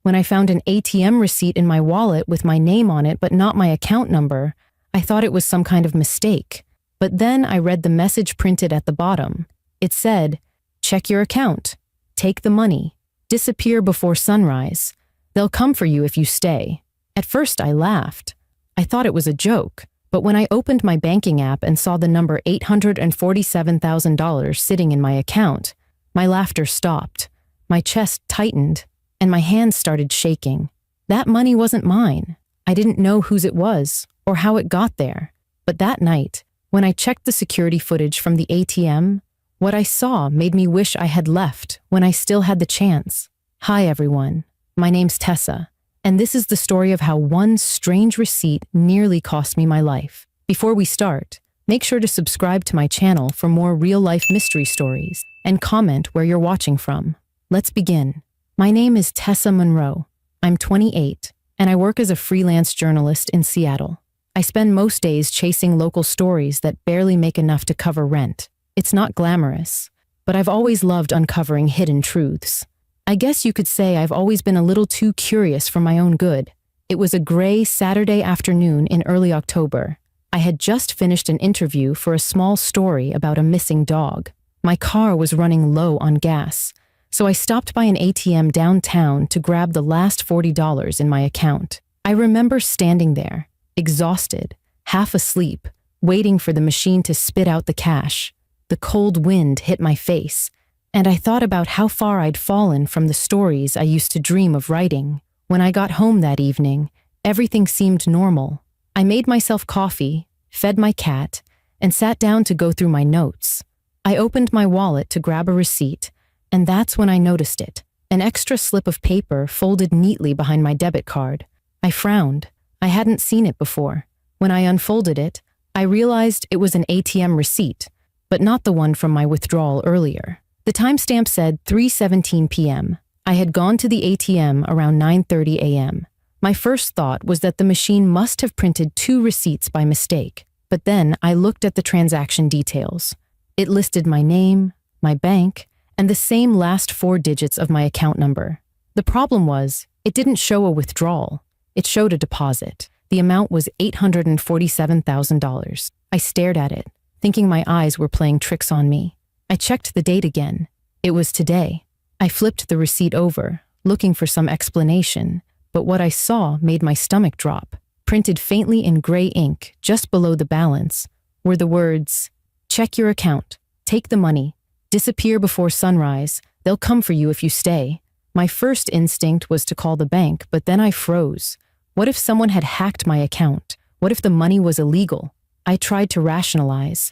When I found an ATM receipt in my wallet with my name on it but not my account number, I thought it was some kind of mistake. But then I read the message printed at the bottom. It said, "Check your account. Take the money. Disappear before sunrise. They'll come for you if you stay." At first I laughed. I thought it was a joke. But when I opened my banking app and saw the number $847,000 sitting in my account, my laughter stopped. My chest tightened, and my hands started shaking. That money wasn't mine. I didn't know whose it was or how it got there. But that night, when I checked the security footage from the ATM, what I saw made me wish I had left when I still had the chance. Hi everyone, my name's Tessa, and this is the story of how one strange receipt nearly cost me my life. Before we start, make sure to subscribe to my channel for more real-life mystery stories and comment where you're watching from. Let's begin. My name is Tessa Monroe. I'm 28, and I work as a freelance journalist in Seattle. I spend most days chasing local stories that barely make enough to cover rent. It's not glamorous, but I've always loved uncovering hidden truths. I guess you could say I've always been a little too curious for my own good. It was a gray Saturday afternoon in early October. I had just finished an interview for a small story about a missing dog. My car was running low on gas, so I stopped by an ATM downtown to grab the last $40 in my account. I remember standing there, exhausted, half asleep, waiting for the machine to spit out the cash. The cold wind hit my face, and I thought about how far I'd fallen from the stories I used to dream of writing. When I got home that evening, everything seemed normal. I made myself coffee, fed my cat, and sat down to go through my notes. I opened my wallet to grab a receipt, and that's when I noticed it. An extra slip of paper folded neatly behind my debit card. I frowned. I hadn't seen it before. When I unfolded it, I realized it was an ATM receipt, but not the one from my withdrawal earlier. The timestamp said 3:17 p.m. I had gone to the ATM around 9:30 a.m. My first thought was that the machine must have printed 2 receipts by mistake, but then I looked at the transaction details. It listed my name, my bank, and the same last 4 digits of my account number. The problem was, it didn't show a withdrawal. It showed a deposit. The amount was $847,000. I stared at it, thinking my eyes were playing tricks on me. I checked the date again. It was today. I flipped the receipt over, looking for some explanation, but what I saw made my stomach drop. Printed faintly in gray ink, just below the balance, were the words, "Check your account. Take the money. Disappear before sunrise. They'll come for you if you stay." My first instinct was to call the bank, but then I froze. What if someone had hacked my account? What if the money was illegal? I tried to rationalize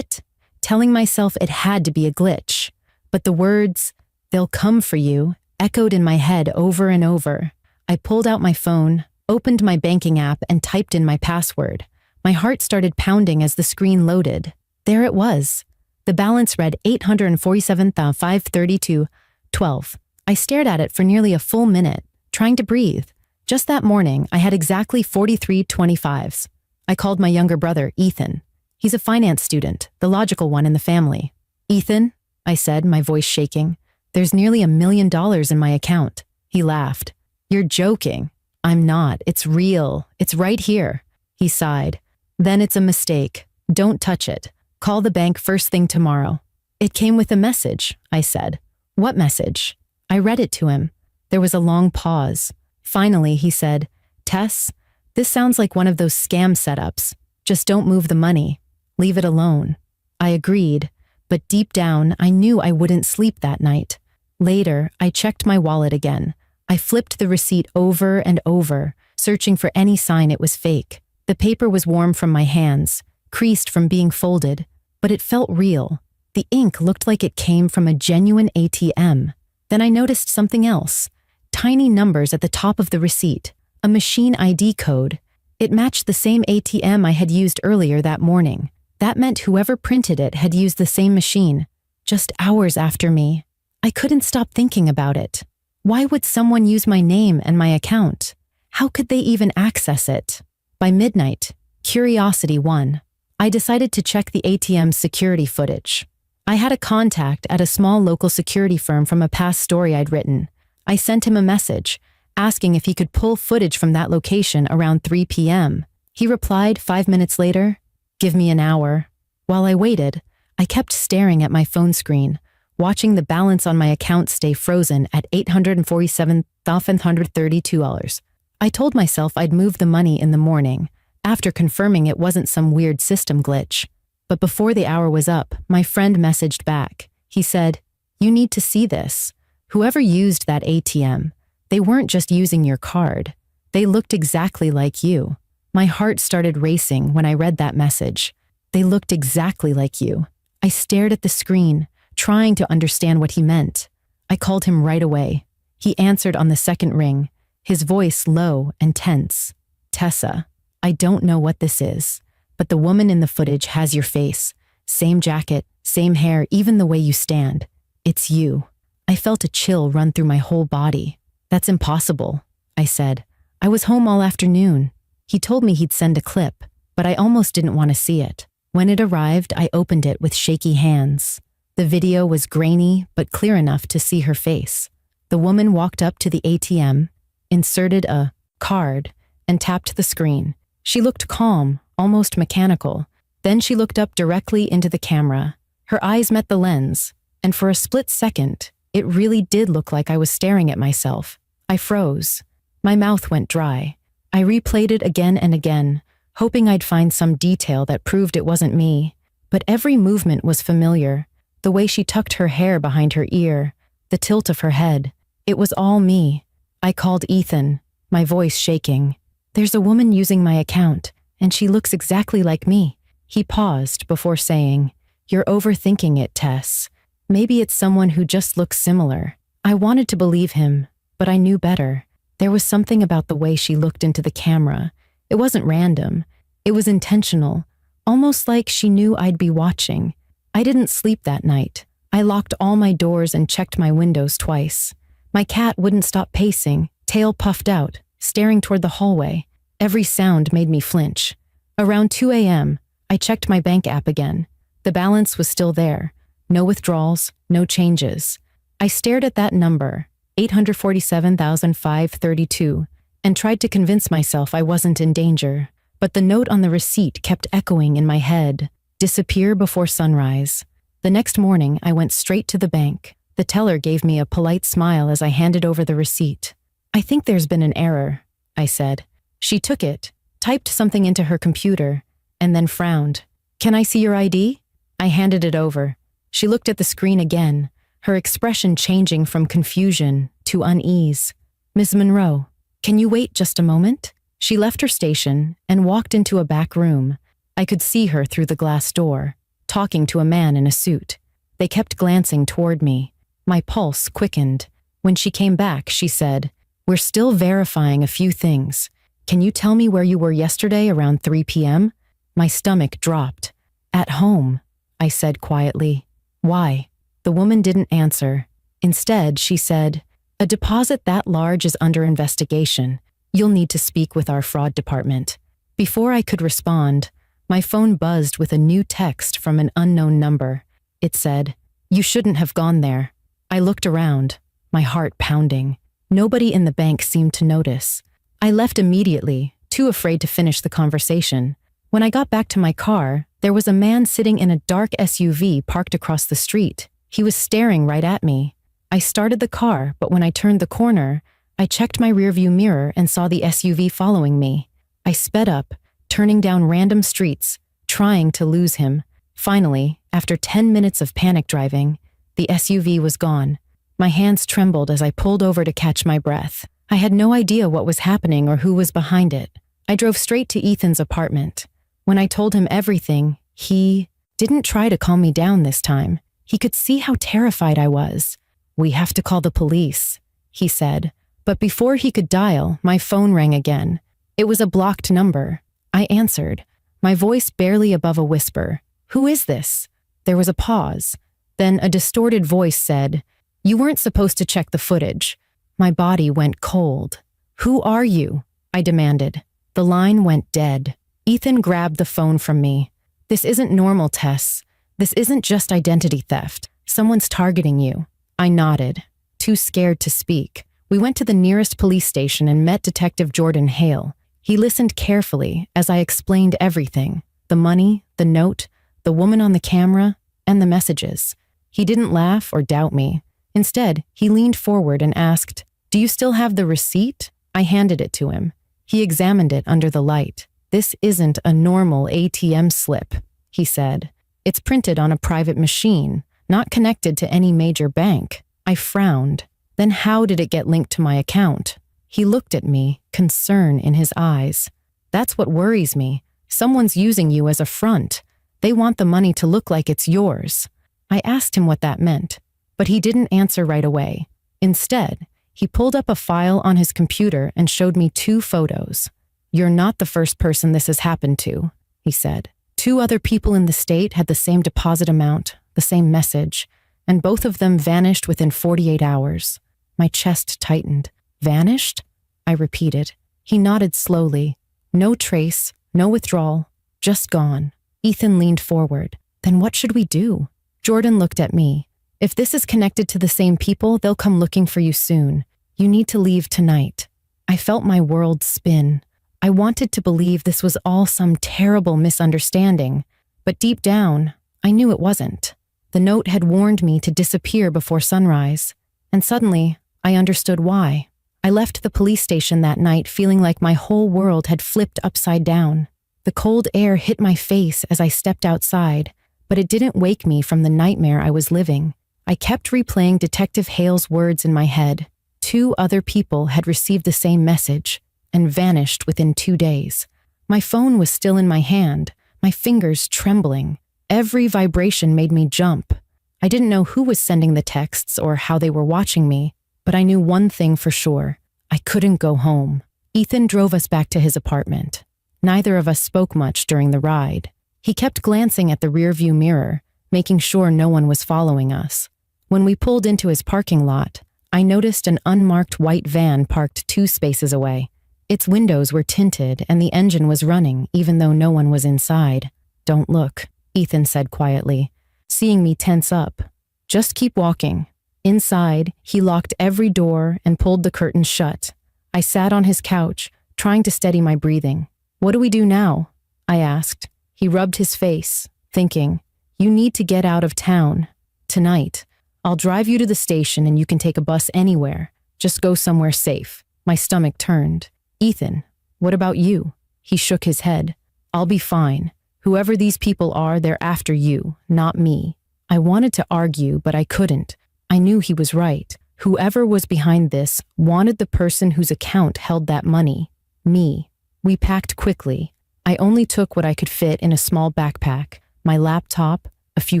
telling myself it had to be a glitch. But the words, "They'll come for you," echoed in my head over and over. I pulled out my phone, opened my banking app, and typed in my password. My heart started pounding as the screen loaded. There it was. The balance read $847,532.12. I stared at it for nearly a full minute, trying to breathe. Just that morning, I had exactly 43.25s. I called my younger brother, Ethan. He's a finance student, the logical one in the family. "Ethan," I said, my voice shaking, "there's nearly $1 million in my account." He laughed. "You're joking." "I'm not. It's real. It's right here." He sighed. "Then it's a mistake. Don't touch it. Call the bank first thing tomorrow." "It came with a message," I said. "What message?" I read it to him. There was a long pause. Finally, he said, "Tess, this sounds like one of those scam setups. Just don't move the money. Leave it alone." I agreed, but deep down, I knew I wouldn't sleep that night. Later, I checked my wallet again. I flipped the receipt over and over, searching for any sign it was fake. The paper was warm from my hands, creased from being folded, but it felt real. The ink looked like it came from a genuine ATM. Then I noticed something else. Tiny numbers at the top of the receipt, a machine ID code. It matched the same ATM I had used earlier that morning. That meant whoever printed it had used the same machine, just hours after me. I couldn't stop thinking about it. Why would someone use my name and my account? How could they even access it? By midnight, curiosity won. I decided to check the ATM's security footage. I had a contact at a small local security firm from a past story I'd written. I sent him a message, asking if he could pull footage from that location around 3 p.m. He replied 5 minutes later, "Give me an hour." While I waited, I kept staring at my phone screen, watching the balance on my account stay frozen at $847,532. I told myself I'd move the money in the morning, after confirming it wasn't some weird system glitch. But before the hour was up, my friend messaged back. He said, "You need to see this. Whoever used that ATM, they weren't just using your card. They looked exactly like you." My heart started racing when I read that message. They looked exactly like you. I stared at the screen, trying to understand what he meant. I called him right away. He answered on the second ring, his voice low and tense. "Tessa, I don't know what this is, but the woman in the footage has your face. Same jacket, same hair, even the way you stand. It's you." I felt a chill run through my whole body. "That's impossible," I said. "I was home all afternoon." He told me he'd send a clip, but I almost didn't want to see it. When it arrived, I opened it with shaky hands. The video was grainy, but clear enough to see her face. The woman walked up to the ATM, inserted a card, and tapped the screen. She looked calm, almost mechanical. Then she looked up directly into the camera. Her eyes met the lens, and for a split second, it really did look like I was staring at myself. I froze. My mouth went dry. I replayed it again and again, hoping I'd find some detail that proved it wasn't me. But every movement was familiar. The way she tucked her hair behind her ear, the tilt of her head. It was all me. I called Ethan, my voice shaking. "There's a woman using my account, and she looks exactly like me." He paused before saying, "You're overthinking it, Tess. Maybe it's someone who just looks similar." I wanted to believe him, but I knew better. There was something about the way she looked into the camera. It wasn't random. It was intentional, almost like she knew I'd be watching. I didn't sleep that night. I locked all my doors and checked my windows twice. My cat wouldn't stop pacing, tail puffed out, staring toward the hallway. Every sound made me flinch. Around 2 a.m., I checked my bank app again. The balance was still there. No withdrawals, no changes. I stared at that number, 847,532, and tried to convince myself I wasn't in danger. But the note on the receipt kept echoing in my head, "Disappear before sunrise." The next morning, I went straight to the bank. The teller gave me a polite smile as I handed over the receipt. "I think there's been an error," I said. She took it, typed something into her computer, and then frowned. "Can I see your ID?" I handed it over. She looked at the screen again, her expression changing from confusion to unease. "Ms. Monroe, can you wait just a moment?" She left her station and walked into a back room. I could see her through the glass door, talking to a man in a suit. They kept glancing toward me. My pulse quickened. When she came back, she said, "We're still verifying a few things. Can you tell me where you were yesterday around 3 p.m.? My stomach dropped. "At home," I said quietly. "Why?" The woman didn't answer. Instead, she said, "A deposit that large is under investigation. You'll need to speak with our fraud department." Before I could respond, my phone buzzed with a new text from an unknown number. It said, "You shouldn't have gone there." I looked around, my heart pounding. Nobody in the bank seemed to notice. I left immediately, too afraid to finish the conversation. When I got back to my car, there was a man sitting in a dark SUV parked across the street. He was staring right at me. I started the car, but when I turned the corner, I checked my rearview mirror and saw the SUV following me. I sped up, turning down random streets, trying to lose him. Finally, after 10 minutes of panic driving, the SUV was gone. My hands trembled as I pulled over to catch my breath. I had no idea what was happening or who was behind it. I drove straight to Ethan's apartment. When I told him everything, he didn't try to calm me down this time. He could see how terrified I was. "We have to call the police," he said. But before he could dial, my phone rang again. It was a blocked number. I answered, my voice barely above a whisper. "Who is this?" There was a pause. Then a distorted voice said, "You weren't supposed to check the footage." My body went cold. "Who are you?" I demanded. The line went dead. Ethan grabbed the phone from me. "This isn't normal, Tess. This isn't just identity theft. Someone's targeting you." I nodded, too scared to speak. We went to the nearest police station and met Detective Jordan Hale. He listened carefully as I explained everything: the money, the note, the woman on the camera, and the messages. He didn't laugh or doubt me. Instead, he leaned forward and asked, "Do you still have the receipt?" I handed it to him. He examined it under the light. "This isn't a normal ATM slip," he said. "It's printed on a private machine, not connected to any major bank." I frowned. "Then how did it get linked to my account?" He looked at me, concern in his eyes. "That's what worries me. Someone's using you as a front. They want the money to look like it's yours." I asked him what that meant, but he didn't answer right away. Instead, he pulled up a file on his computer and showed me 2 photos. "You're not the first person this has happened to," he said. 2 other people in the state had the same deposit amount, the same message, and both of them vanished within 48 hours. My chest tightened. "Vanished?" I repeated. He nodded slowly. "No trace, no withdrawal, just gone." Ethan leaned forward. "Then what should we do?" Jordan looked at me. "If this is connected to the same people, they'll come looking for you soon. You need to leave tonight." I felt my world spin. I wanted to believe this was all some terrible misunderstanding, but deep down, I knew it wasn't. The note had warned me to disappear before sunrise, and suddenly, I understood why. I left the police station that night feeling like my whole world had flipped upside down. The cold air hit my face as I stepped outside, but it didn't wake me from the nightmare I was living. I kept replaying Detective Hale's words in my head. 2 other people had received the same message and vanished within 2 days. My phone was still in my hand, my fingers trembling. Every vibration made me jump. I didn't know who was sending the texts or how they were watching me, but I knew one thing for sure: I couldn't go home. Ethan drove us back to his apartment. Neither of us spoke much during the ride. He kept glancing at the rearview mirror, making sure no one was following us. When we pulled into his parking lot, I noticed an unmarked white van parked 2 spaces away. Its windows were tinted and the engine was running even though no one was inside. "Don't look," Ethan said quietly, seeing me tense up. "Just keep walking." Inside, he locked every door and pulled the curtains shut. I sat on his couch, trying to steady my breathing. "What do we do now?" I asked. He rubbed his face, thinking, "You need to get out of town. Tonight. I'll drive you to the station and you can take a bus anywhere. Just go somewhere safe." My stomach turned. "Ethan, what about you?" He shook his head. "I'll be fine. Whoever these people are, they're after you, not me." I wanted to argue, but I couldn't. I knew he was right. Whoever was behind this wanted the person whose account held that money. Me. We packed quickly. I only took what I could fit in a small backpack: my laptop, a few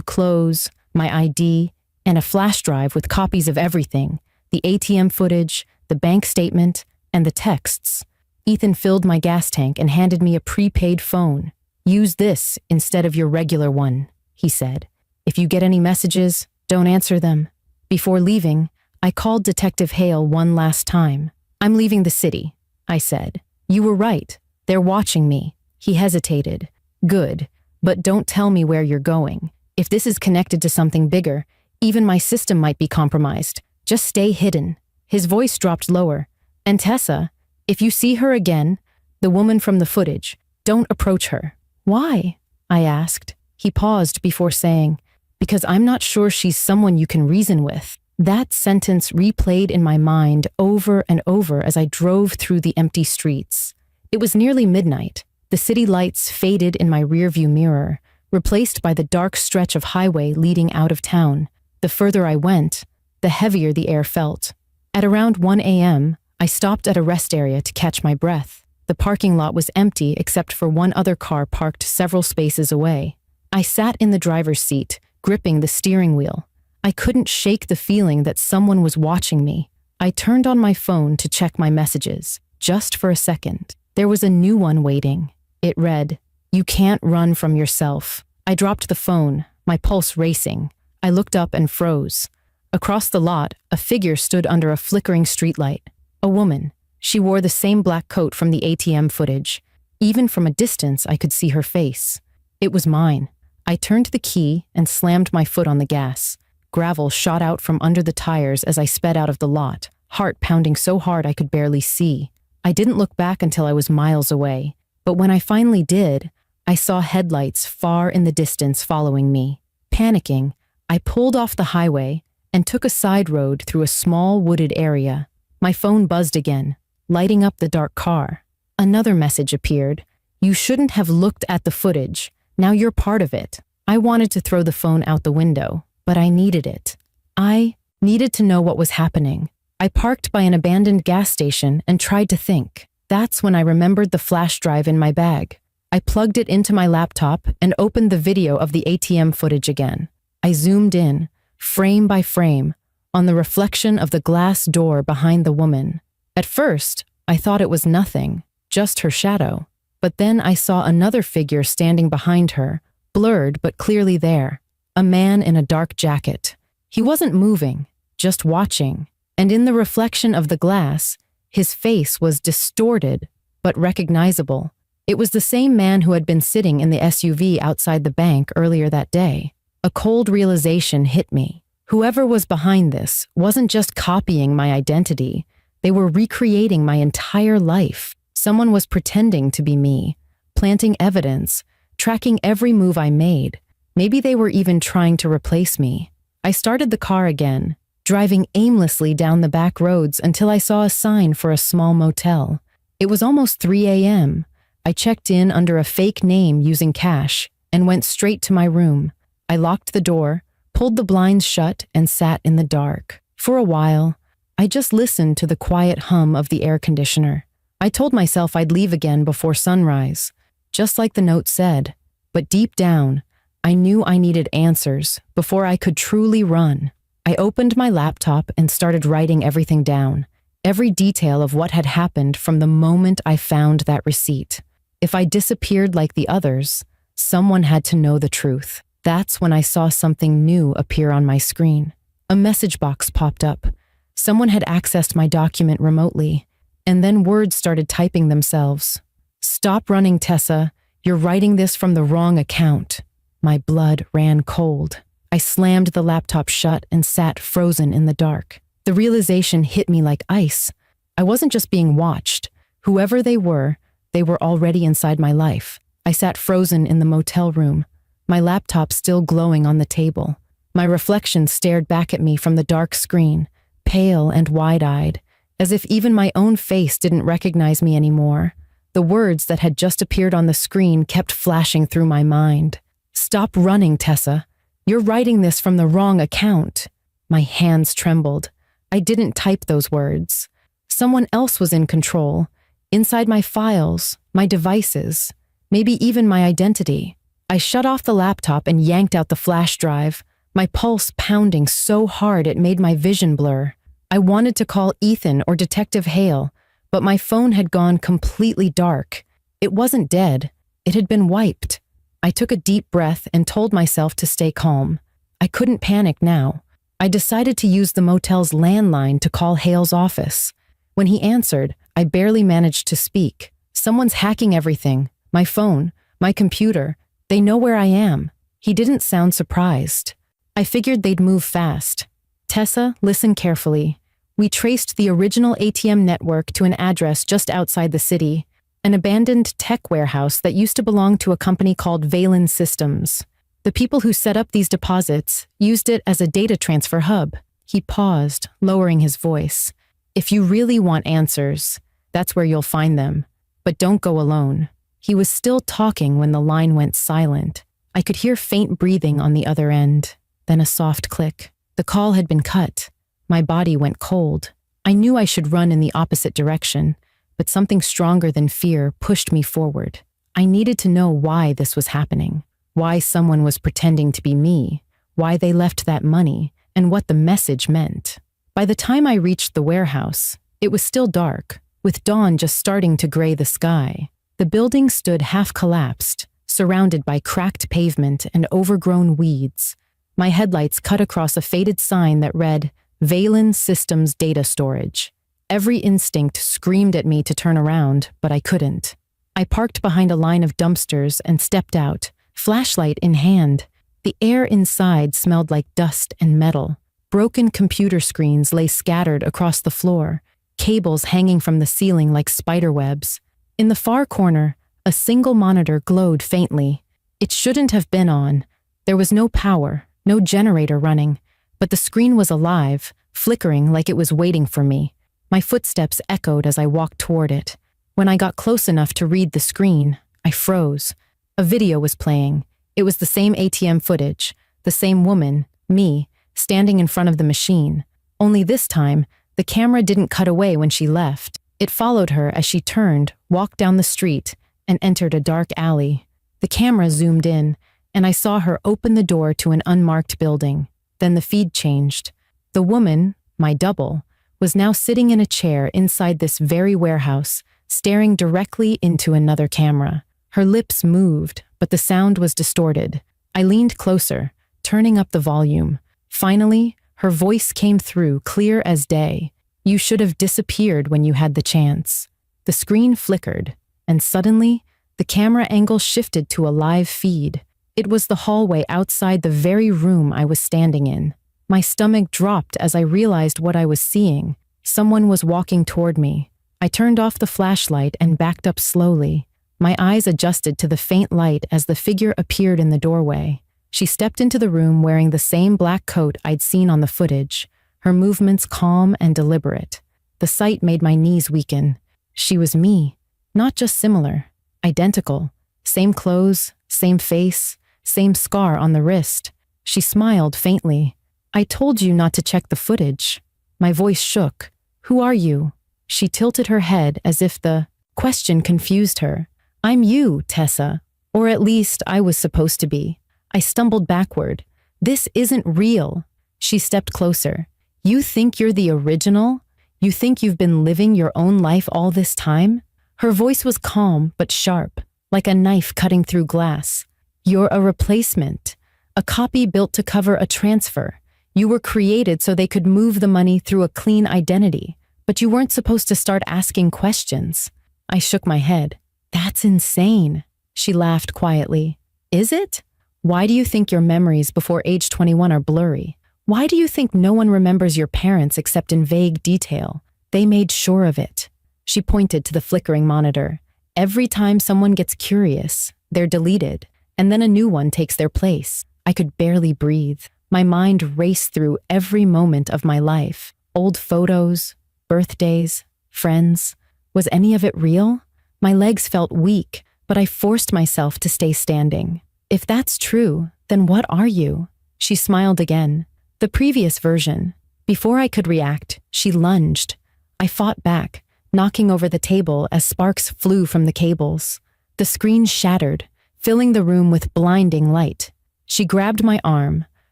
clothes, my ID, and a flash drive with copies of everything: the ATM footage, the bank statement, and the texts. Ethan filled my gas tank and handed me a prepaid phone. "Use this instead of your regular one," he said. "If you get any messages, don't answer them." Before leaving, I called Detective Hale one last time. "I'm leaving the city," I said. "You were right. They're watching me." He hesitated. "Good, but don't tell me where you're going. If this is connected to something bigger, even my system might be compromised. Just stay hidden." His voice dropped lower. "And Tessa, if you see her again, the woman from the footage, don't approach her." "Why?" I asked. He paused before saying, "Because I'm not sure she's someone you can reason with." That sentence replayed in my mind over and over as I drove through the empty streets. It was nearly midnight. The city lights faded in my rearview mirror, replaced by the dark stretch of highway leading out of town. The further I went, the heavier the air felt. At around 1 a.m., I stopped at a rest area to catch my breath. The parking lot was empty except for one other car parked several spaces away. I sat in the driver's seat, gripping the steering wheel. I couldn't shake the feeling that someone was watching me. I turned on my phone to check my messages, just for a second. There was a new one waiting. It read, "You can't run from yourself." I dropped the phone, my pulse racing. I looked up and froze. Across the lot, a figure stood under a flickering streetlight. A woman. She wore the same black coat from the ATM footage. Even from a distance, I could see her face. It was mine. I turned the key and slammed my foot on the gas. Gravel shot out from under the tires as I sped out of the lot, heart pounding so hard I could barely see. I didn't look back until I was miles away, but when I finally did, I saw headlights far in the distance following me. Panicking, I pulled off the highway and took a side road through a small wooded area. My phone buzzed again, lighting up the dark car. Another message appeared. You shouldn't have looked at the footage. Now you're part of it. I wanted to throw the phone out the window, but I needed it. I needed to know what was happening. I parked by an abandoned gas station and tried to think. That's when I remembered the flash drive in my bag. I plugged it into my laptop and opened the video of the ATM footage again. I zoomed in, frame by frame, on the reflection of the glass door behind the woman. At first, I thought it was nothing, just her shadow. But then I saw another figure standing behind her, blurred but clearly there. A man in a dark jacket. He wasn't moving, just watching. And in the reflection of the glass, his face was distorted but recognizable. It was the same man who had been sitting in the SUV outside the bank earlier that day. A cold realization hit me. Whoever was behind this wasn't just copying my identity. They were recreating my entire life. Someone was pretending to be me, planting evidence, tracking every move I made. Maybe they were even trying to replace me. I started the car again, driving aimlessly down the back roads until I saw a sign for a small motel. It was almost 3 a.m. I checked in under a fake name using cash and went straight to my room. I locked the door, pulled the blinds shut, and sat in the dark. For a while, I just listened to the quiet hum of the air conditioner. I told myself I'd leave again before sunrise, just like the note said. But deep down, I knew I needed answers before I could truly run. I opened my laptop and started writing everything down, every detail of what had happened from the moment I found that receipt. If I disappeared like the others, someone had to know the truth. That's when I saw something new appear on my screen. A message box popped up. Someone had accessed my document remotely, and then words started typing themselves. "Stop running, Tessa. You're writing this from the wrong account." My blood ran cold. I slammed the laptop shut and sat frozen in the dark. The realization hit me like ice. I wasn't just being watched. Whoever they were already inside my life. I sat frozen in the motel room, my laptop still glowing on the table. My reflection stared back at me from the dark screen, pale and wide-eyed, as if even my own face didn't recognize me anymore. The words that had just appeared on the screen kept flashing through my mind. "Stop running, Tessa. You're writing this from the wrong account." My hands trembled. I didn't type those words. Someone else was in control, inside my files, my devices, maybe even my identity. I shut off the laptop and yanked out the flash drive, my pulse pounding so hard it made my vision blur. I wanted to call Ethan or Detective Hale, but my phone had gone completely dark. It wasn't dead. It had been wiped. I took a deep breath and told myself to stay calm. I couldn't panic now. I decided to use the motel's landline to call Hale's office. When he answered, I barely managed to speak. "Someone's hacking everything. My phone, my computer. They know where I am." He didn't sound surprised. I figured they'd move fast. "Tessa, listen carefully. We traced the original ATM network to an address just outside the city, an abandoned tech warehouse that used to belong to a company called Valen Systems. The people who set up these deposits used it as a data transfer hub." He paused, lowering his voice. "If you really want answers, that's where you'll find them. But don't go alone." He was still talking when the line went silent. I could hear faint breathing on the other end, then a soft click. The call had been cut. My body went cold. I knew I should run in the opposite direction, but something stronger than fear pushed me forward. I needed to know why this was happening, why someone was pretending to be me, why they left that money, and what the message meant. By the time I reached the warehouse, it was still dark, with dawn just starting to gray the sky. The building stood half-collapsed, surrounded by cracked pavement and overgrown weeds. My headlights cut across a faded sign that read, "Valen Systems Data Storage." Every instinct screamed at me to turn around, but I couldn't. I parked behind a line of dumpsters and stepped out, flashlight in hand. The air inside smelled like dust and metal. Broken computer screens lay scattered across the floor, cables hanging from the ceiling like spider webs. In the far corner, a single monitor glowed faintly. It shouldn't have been on. There was no power, no generator running, but the screen was alive, flickering like it was waiting for me. My footsteps echoed as I walked toward it. When I got close enough to read the screen, I froze. A video was playing. It was the same ATM footage, the same woman, me, standing in front of the machine. Only this time, the camera didn't cut away when she left. It followed her as she turned, walked down the street, and entered a dark alley. The camera zoomed in, and I saw her open the door to an unmarked building. Then the feed changed. The woman, my double, was now sitting in a chair inside this very warehouse, staring directly into another camera. Her lips moved, but the sound was distorted. I leaned closer, turning up the volume. Finally, her voice came through clear as day. "You should have disappeared when you had the chance." The screen flickered, and suddenly, the camera angle shifted to a live feed. It was the hallway outside the very room I was standing in. My stomach dropped as I realized what I was seeing. Someone was walking toward me. I turned off the flashlight and backed up slowly. My eyes adjusted to the faint light as the figure appeared in the doorway. She stepped into the room wearing the same black coat I'd seen on the footage, her movements calm and deliberate. The sight made my knees weaken. She was me, not just similar, identical. Same clothes, same face, same scar on the wrist. She smiled faintly. "I told you not to check the footage." My voice shook. "Who are you?" She tilted her head as if the question confused her. "I'm you, Tessa. Or at least I was supposed to be." I stumbled backward. "This isn't real." She stepped closer. "You think you're the original? You think you've been living your own life all this time?" Her voice was calm but sharp, like a knife cutting through glass. "You're a replacement, a copy built to cover a transfer. You were created so they could move the money through a clean identity, but you weren't supposed to start asking questions." I shook my head. "That's insane." She laughed quietly. "Is it? Why do you think your memories before age 21 are blurry? Why do you think no one remembers your parents except in vague detail? They made sure of it." She pointed to the flickering monitor. "Every time someone gets curious, they're deleted, and then a new one takes their place." I could barely breathe. My mind raced through every moment of my life. Old photos, birthdays, friends. Was any of it real? My legs felt weak, but I forced myself to stay standing. "If that's true, then what are you?" She smiled again. "The previous version." Before I could react, she lunged. I fought back, knocking over the table as sparks flew from the cables. The screen shattered, filling the room with blinding light. She grabbed my arm,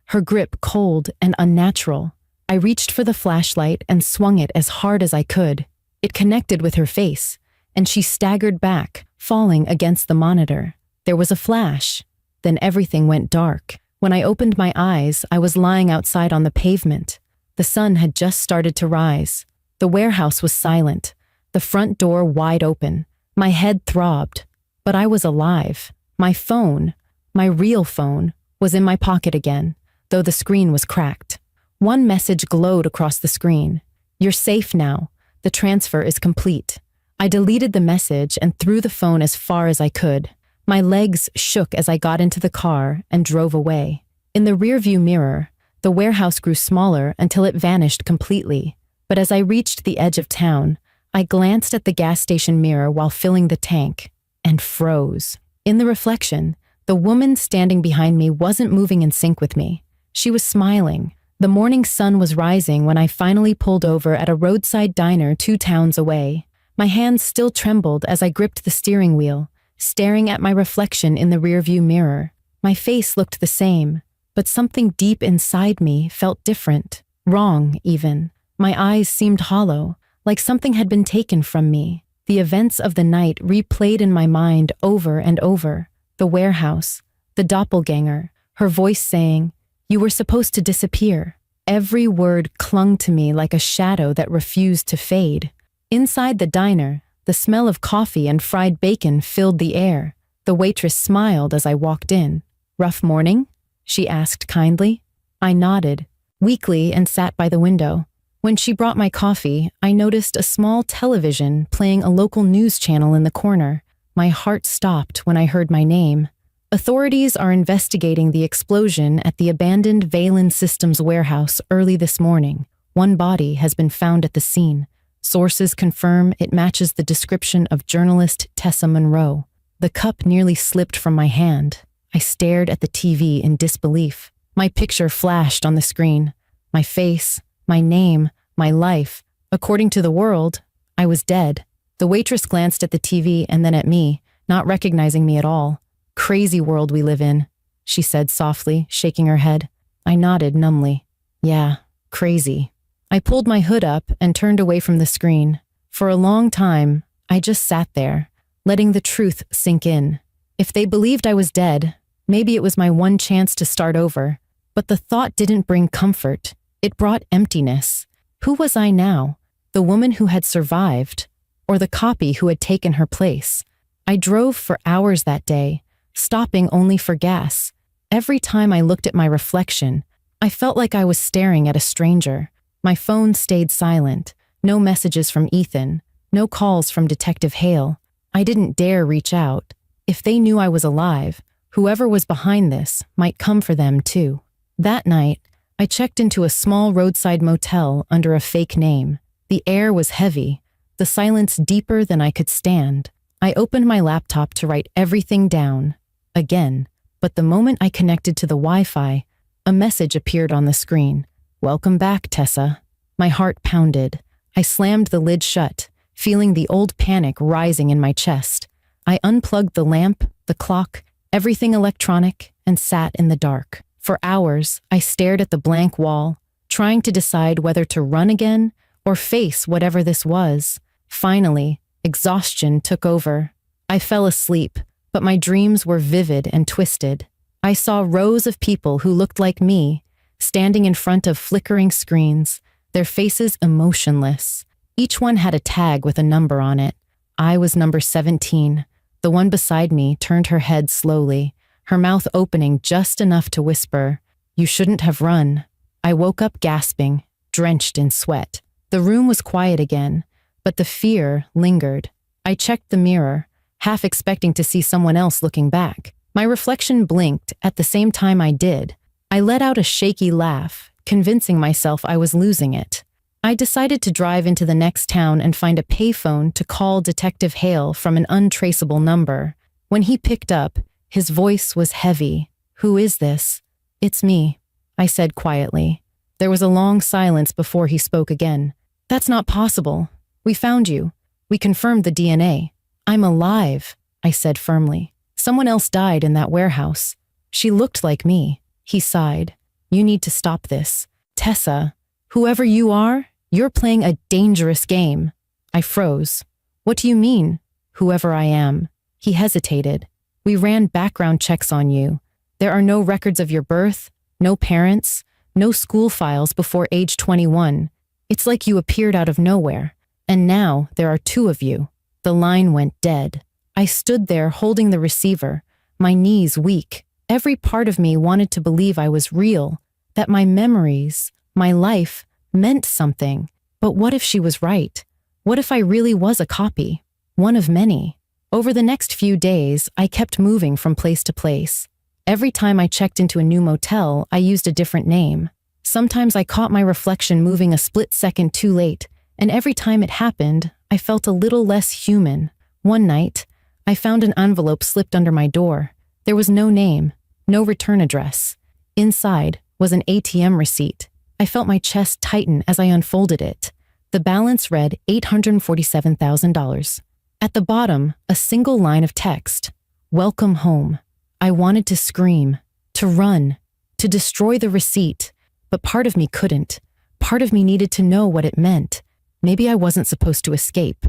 her grip cold and unnatural. I reached for the flashlight and swung it as hard as I could. It connected with her face, and she staggered back, falling against the monitor. There was a flash. Then everything went dark. When I opened my eyes, I was lying outside on the pavement. The sun had just started to rise. The warehouse was silent, the front door wide open. My head throbbed, but I was alive. My phone, my real phone, was in my pocket again, though the screen was cracked. One message glowed across the screen. "You're safe now. The transfer is complete." I deleted the message and threw the phone as far as I could. My legs shook as I got into the car and drove away. In the rearview mirror, the warehouse grew smaller until it vanished completely. But as I reached the edge of town, I glanced at the gas station mirror while filling the tank and froze. In the reflection, the woman standing behind me wasn't moving in sync with me. She was smiling. The morning sun was rising when I finally pulled over at a roadside diner 2 towns away. My hands still trembled as I gripped the steering wheel, staring at my reflection in the rearview mirror. My face looked the same, but something deep inside me felt different, wrong even. My eyes seemed hollow, like something had been taken from me. The events of the night replayed in my mind over and over. The warehouse, the doppelganger, her voice saying, "You were supposed to disappear." Every word clung to me like a shadow that refused to fade. Inside the diner, the smell of coffee and fried bacon filled the air. The waitress smiled as I walked in. "Rough morning?" she asked kindly. I nodded. weakly and sat by the window. When she brought my coffee, I noticed a small television playing a local news channel in the corner. My heart stopped when I heard my name. Authorities are investigating the explosion at the abandoned Valen Systems warehouse early this morning. One body has been found at the scene. Sources confirm it matches the description of journalist Tessa Monroe. The cup nearly slipped from my hand. I stared at the TV in disbelief. My picture flashed on the screen. My face, my name, my life. According to the world, I was dead. The waitress glanced at the TV and then at me, not recognizing me at all. Crazy world we live in, she said softly, shaking her head. I nodded numbly. Yeah, crazy. I pulled my hood up and turned away from the screen. For a long time, I just sat there, letting the truth sink in. If they believed I was dead, maybe it was my one chance to start over. But the thought didn't bring comfort. It brought emptiness. Who was I now? The woman who had survived, or the copy who had taken her place? I drove for hours that day, stopping only for gas. Every time I looked at my reflection, I felt like I was staring at a stranger. My phone stayed silent. No messages from Ethan. No calls from Detective Hale. I didn't dare reach out. If they knew I was alive, whoever was behind this might come for them too. That night, I checked into a small roadside motel under a fake name. The air was heavy, the silence deeper than I could stand. I opened my laptop to write everything down, again, but the moment I connected to the Wi-Fi, a message appeared on the screen. Welcome back, Tessa. My heart pounded. I slammed the lid shut, feeling the old panic rising in my chest. I unplugged the lamp, the clock, everything electronic, and sat in the dark. For hours, I stared at the blank wall, trying to decide whether to run again or face whatever this was. Finally, exhaustion took over. I fell asleep, but my dreams were vivid and twisted. I saw rows of people who looked like me, standing in front of flickering screens, their faces emotionless. Each one had a tag with a number on it. I was number 17. The one beside me turned her head slowly, her mouth opening just enough to whisper, "You shouldn't have run." I woke up gasping, drenched in sweat. The room was quiet again, but the fear lingered. I checked the mirror, half expecting to see someone else looking back. My reflection blinked at the same time I did. I let out a shaky laugh, convincing myself I was losing it. I decided to drive into the next town and find a payphone to call Detective Hale from an untraceable number. When he picked up, his voice was heavy. "Who is this?" "It's me," I said quietly. There was a long silence before he spoke again. "That's not possible. We found you. We confirmed the DNA. I'm alive," I said firmly. "Someone else died in that warehouse. She looked like me." He sighed. "You need to stop this. Tessa, whoever you are, you're playing a dangerous game." I froze. "What do you mean, whoever I am?" He hesitated. "We ran background checks on you. There are no records of your birth, no parents, no school files before age 21. It's like you appeared out of nowhere. And now there are two of you." The line went dead. I stood there holding the receiver, my knees weak. Every part of me wanted to believe I was real, that my memories, my life, meant something. But what if she was right? What if I really was a copy? One of many. Over the next few days, I kept moving from place to place. Every time I checked into a new motel, I used a different name. Sometimes I caught my reflection moving a split second too late, and every time it happened, I felt a little less human. One night, I found an envelope slipped under my door. There was no name, no return address. Inside was an ATM receipt. I felt my chest tighten as I unfolded it. The balance read $847,000. At the bottom, a single line of text, "Welcome home." I wanted to scream, to run, to destroy the receipt, but part of me couldn't. Part of me needed to know what it meant. Maybe I wasn't supposed to escape.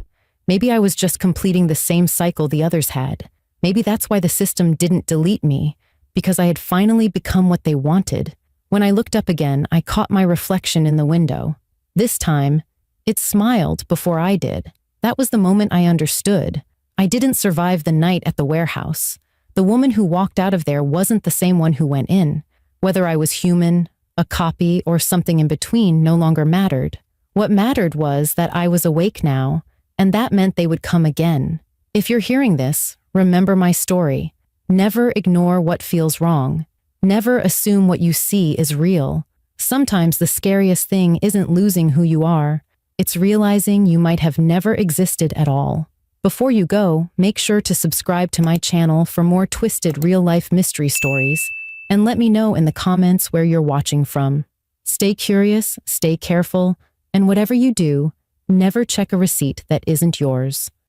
Maybe I was just completing the same cycle the others had. Maybe that's why the system didn't delete me, because I had finally become what they wanted. When I looked up again, I caught my reflection in the window. This time, it smiled before I did. That was the moment I understood. I didn't survive the night at the warehouse. The woman who walked out of there wasn't the same one who went in. Whether I was human, A copy or something in between no longer mattered. What mattered was that I was awake now, and that meant they would come again. If you're hearing this, remember my story. Never ignore what feels wrong. Never assume what you see is real. Sometimes the scariest thing isn't losing who you are. It's realizing you might have never existed at all. Before you go, make sure to subscribe to my channel for more twisted real-life mystery stories, and let me know in the comments where you're watching from. Stay curious, stay careful, and whatever you do, never check a receipt that isn't yours.